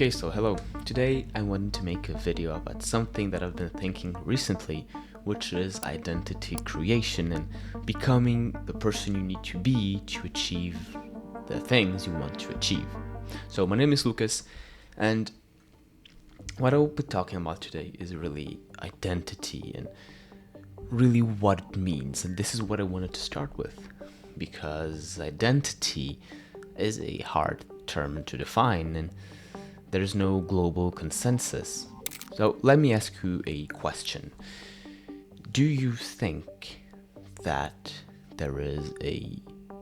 Okay, so hello. Today I wanted to make a video about something that I've been thinking recently, which is identity creation and becoming the person you need to be to achieve the things you want to achieve. So my name is Lucas, and what I will be talking about today is really identity and really what it means. And this is what I wanted to start with, because identity is a hard term to define and there's no global consensus. So let me ask you a question. Do you think that there is a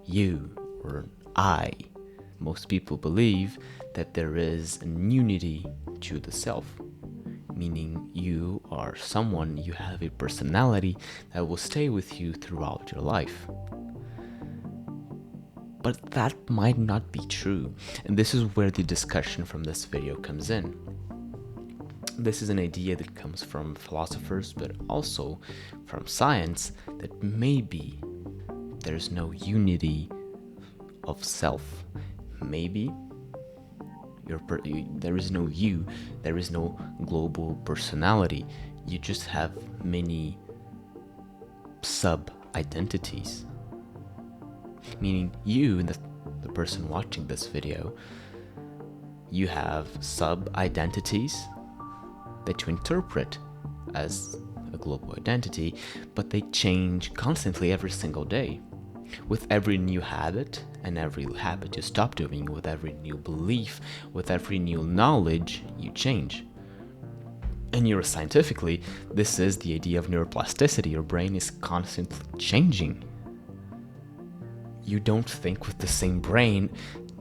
you or an I? Most people believe that there is an unity to the self, meaning you are someone, you have a personality that will stay with you throughout your life. But that might not be true, and this is where the discussion from this video comes in. This is an idea that comes from philosophers, but also from science, that maybe there's no unity of self. Maybe there is no you, there is no global personality. You just have many sub-identities. Meaning you, the person watching this video, you have sub-identities that you interpret as a global identity, but they change constantly every single day. With every new habit, and every habit you stop doing, with every new belief, with every new knowledge, you change. And neuroscientifically, this is the idea of neuroplasticity. Your brain is constantly changing. You don't think with the same brain.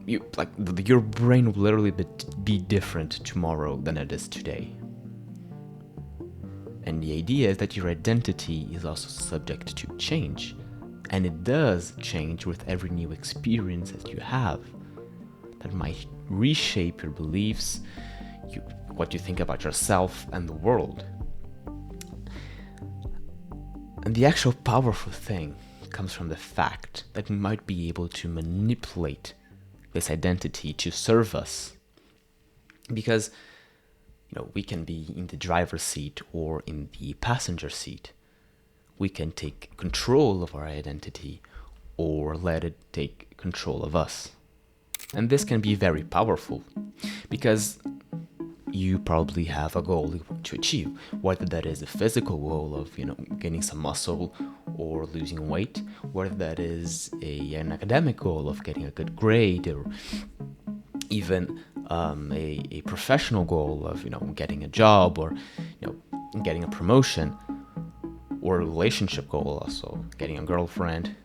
Your brain will literally be different tomorrow than it is today. And the idea is that your identity is also subject to change. And it does change with every new experience that you have. That might reshape your beliefs, what you think about yourself and the world. And the actual powerful thing comes from the fact that we might be able to manipulate this identity to serve us. Because, we can be in the driver's seat or in the passenger seat. We can take control of our identity or let it take control of us. And this can be very powerful because you probably have a goal to achieve, whether that is a physical goal of, gaining some muscle or losing weight, whether that is an academic goal of getting a good grade, or even a professional goal of, getting a job or, getting a promotion, or a relationship goal also, getting a girlfriend.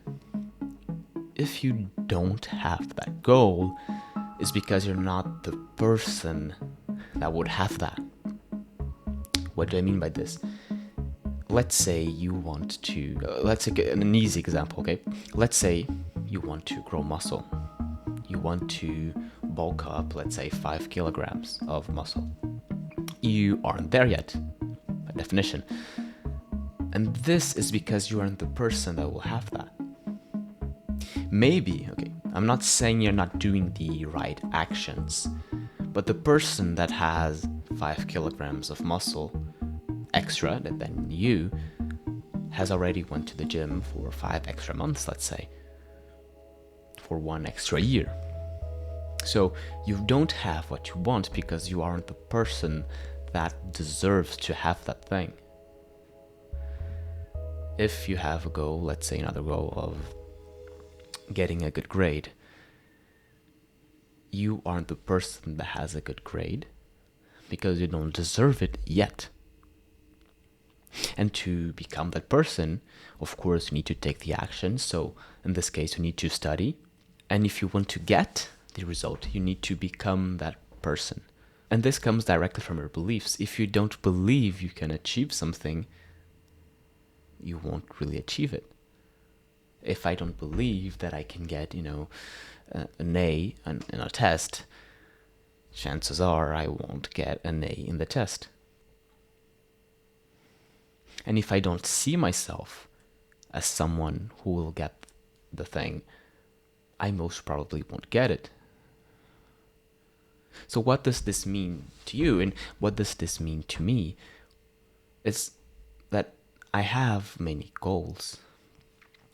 If you don't have that goal, it's because you're not the person that would have that. What do I mean by this? Let's say you want to, let's take an easy example, okay? Let's say you want to grow muscle. You want to bulk up, let's say 5 kilograms of muscle. You aren't there yet, by definition. And this is because you aren't the person that will have that. Maybe, okay, I'm not saying you're not doing the right actions, but the person that has 5 kilograms of muscle extra than you has already went to the gym for 5 extra months, let's say, for 1 extra year. So you don't have what you want because you aren't the person that deserves to have that thing. If you have a goal, let's say another goal of getting a good grade, you aren't the person that has a good grade because you don't deserve it yet. And to become that person, of course, you need to take the action. So in this case, you need to study. And if you want to get the result, you need to become that person. And this comes directly from your beliefs. If you don't believe you can achieve something, you won't really achieve it. If I don't believe that I can get, an A in a test, chances are I won't get an A in the test. And if I don't see myself as someone who will get the thing, I most probably won't get it. So what does this mean to you, and what does this mean to me? It's that I have many goals.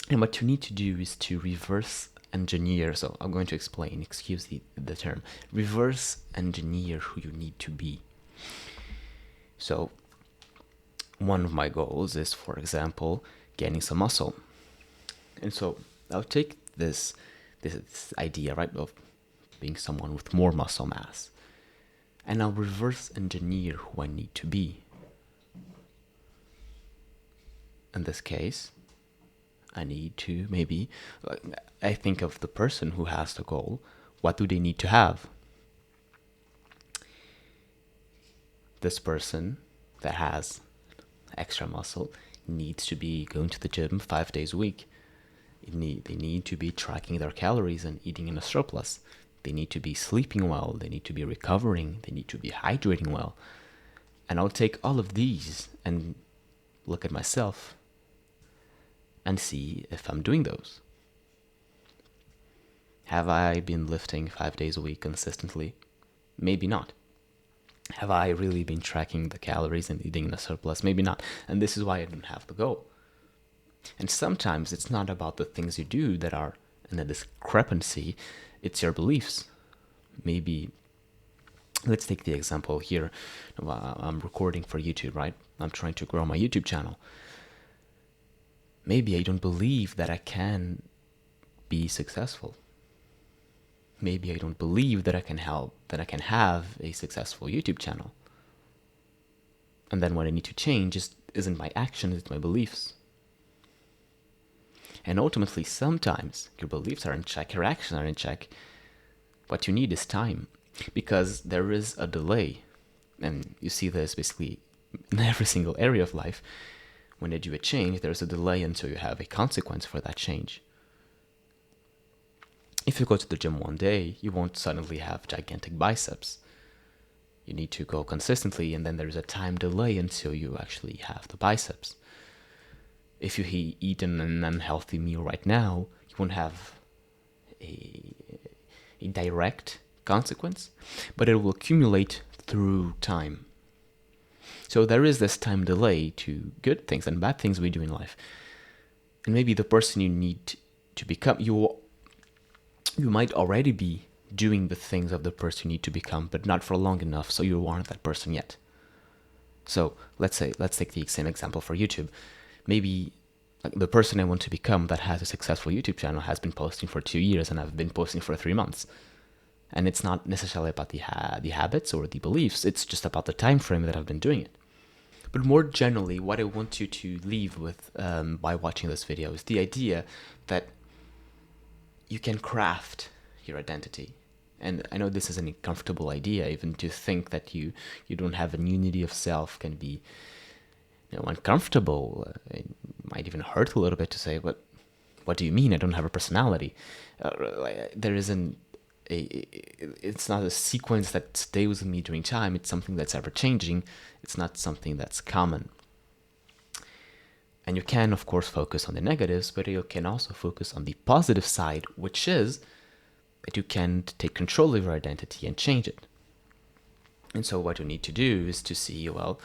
And what you need to do is to reverse engineer. So I'm going to explain, excuse the term, reverse engineer who you need to be. So one of my goals is, for example, gaining some muscle. And so I'll take this idea, right, of being someone with more muscle mass, and I'll reverse engineer who I need to be. In this case, I need to maybe, I think of the person who has the goal, what do they need to have? This person that has extra muscle needs to be going to the gym 5 days a week. They need to be tracking their calories and eating in a surplus. They need to be sleeping well. They need to be recovering. They need to be hydrating well. And I'll take all of these and look at myself and see if I'm doing those. Have I been lifting 5 days a week consistently? Maybe not. Have I really been tracking the calories and eating in a surplus? Maybe not. And this is why I don't have the goal. And sometimes it's not about the things you do that are in a discrepancy, it's your beliefs. Maybe, let's take the example here. I'm recording for YouTube, right? I'm trying to grow my YouTube channel. Maybe I don't believe that I can be successful. Maybe I don't believe that I can have a successful YouTube channel. And then what I need to change isn't my actions, it's my beliefs. And ultimately, sometimes your beliefs are in check, your actions are in check. What you need is time, because there is a delay. And you see this basically in every single area of life. When you do a change, there's a delay until you have a consequence for that change. If you go to the gym one day, you won't suddenly have gigantic biceps. You need to go consistently, and then there's a time delay until you actually have the biceps. If you eat an unhealthy meal right now, you won't have a direct consequence, but it will accumulate through time. So there is this time delay to good things and bad things we do in life. And maybe the person you need to become, you might already be doing the things of the person you need to become, but not for long enough, so you aren't that person yet. So let's take the same example for YouTube. Maybe the person I want to become that has a successful YouTube channel has been posting for 2 years, and I've been posting for 3 months. And it's not necessarily about the habits or the beliefs, it's just about the time frame that I've been doing it. But more generally, what I want you to leave with by watching this video is the idea that you can craft your identity. And I know this is an uncomfortable idea, even to think that you don't have a unity of self can be uncomfortable. It might even hurt a little bit to say, but what do you mean I don't have a personality? There isn't it's not a sequence that stays with me during time. It's something that's ever changing. It's not something that's common. And you can, of course, focus on the negatives, but you can also focus on the positive side, which is that you can take control of your identity and change it. And so what you need to do is to see, well,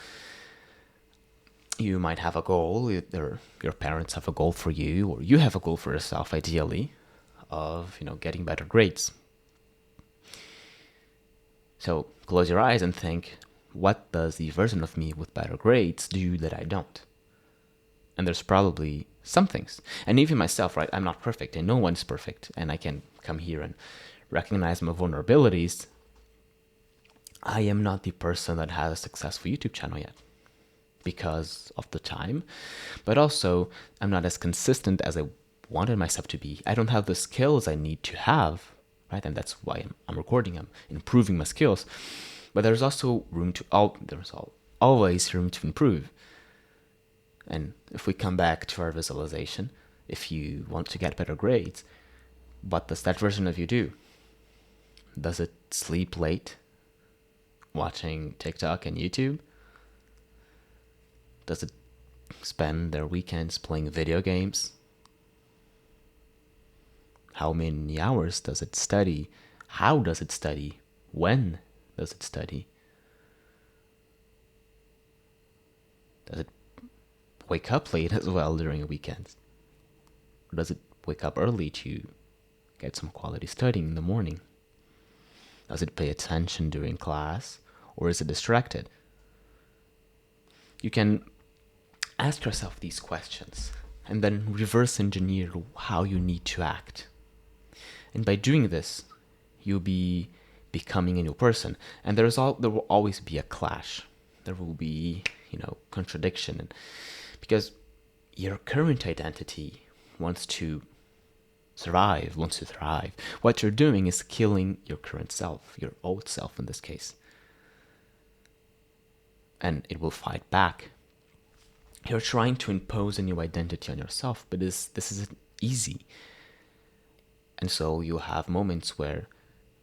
you might have a goal, either your parents have a goal for you, or you have a goal for yourself, ideally, of getting better grades. So close your eyes and think, what does the version of me with better grades do that I don't? And there's probably some things. And even myself, right? I'm not perfect, and no one's perfect. And I can come here and recognize my vulnerabilities. I am not the person that has a successful YouTube channel yet because of the time. But also, I'm not as consistent as I wanted myself to be. I don't have the skills I need to have, right? And that's why I'm recording. I'm improving my skills. But there's also always room to improve. And if we come back to our visualization, if you want to get better grades, what does that version of you do? Does it sleep late watching TikTok and YouTube? Does it spend their weekends playing video games? How many hours does it study? How does it study? When Does it study? Does it wake up late as well during weekends? Or does it wake up early to get some quality studying in the morning? Does it pay attention during class, or is it distracted? You can ask yourself these questions and then reverse engineer how you need to act. And by doing this, you'll be becoming a new person. And there will always be a clash. There will be, contradiction. Because your current identity wants to survive, wants to thrive. What you're doing is killing your current self, your old self in this case. And it will fight back. You're trying to impose a new identity on yourself, but this isn't easy. And so you'll have moments where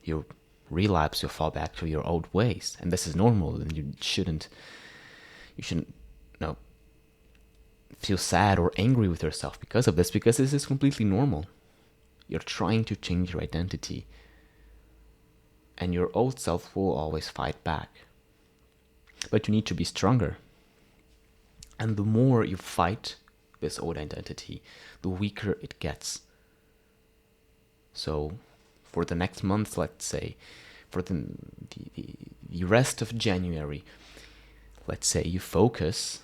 you relapse, you fall back to your old ways. And this is normal, and you shouldn't feel sad or angry with yourself because of this, because this is completely normal. You're trying to change your identity, and your old self will always fight back. But you need to be stronger. And the more you fight this old identity, the weaker it gets. So for the next month, let's say, for the rest of January, let's say you focus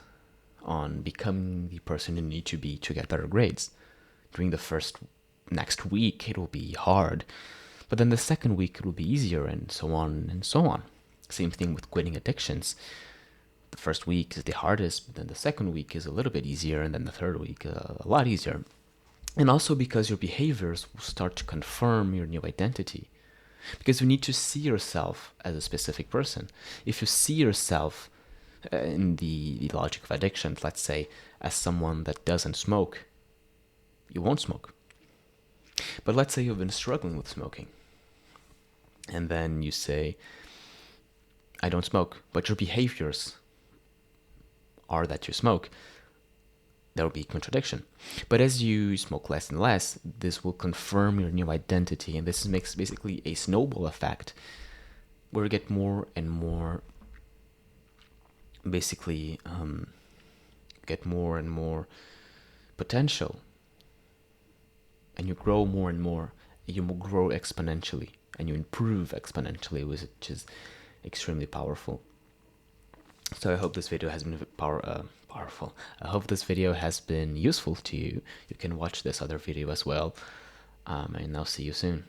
on becoming the person you need to be to get better grades. During the next week, it will be hard. But then the second week, it will be easier, and so on and so on. Same thing with quitting addictions. The first week is the hardest, but then the second week is a little bit easier, and then the third week a lot easier. And also because your behaviors will start to confirm your new identity. Because you need to see yourself as a specific person. If you see yourself in the logic of addictions, let's say, as someone that doesn't smoke, you won't smoke. But let's say you've been struggling with smoking. And then you say, I don't smoke, but your behaviors are that you smoke. There will be contradiction. But as you smoke less and less, this will confirm your new identity, and this makes basically a snowball effect where you get more and more, basically get more and more potential, and you grow more and more. You grow exponentially, and you improve exponentially, which is extremely powerful. So I hope this video has been powerful. I hope this video has been useful to you. You can watch this other video as well, and I'll see you soon.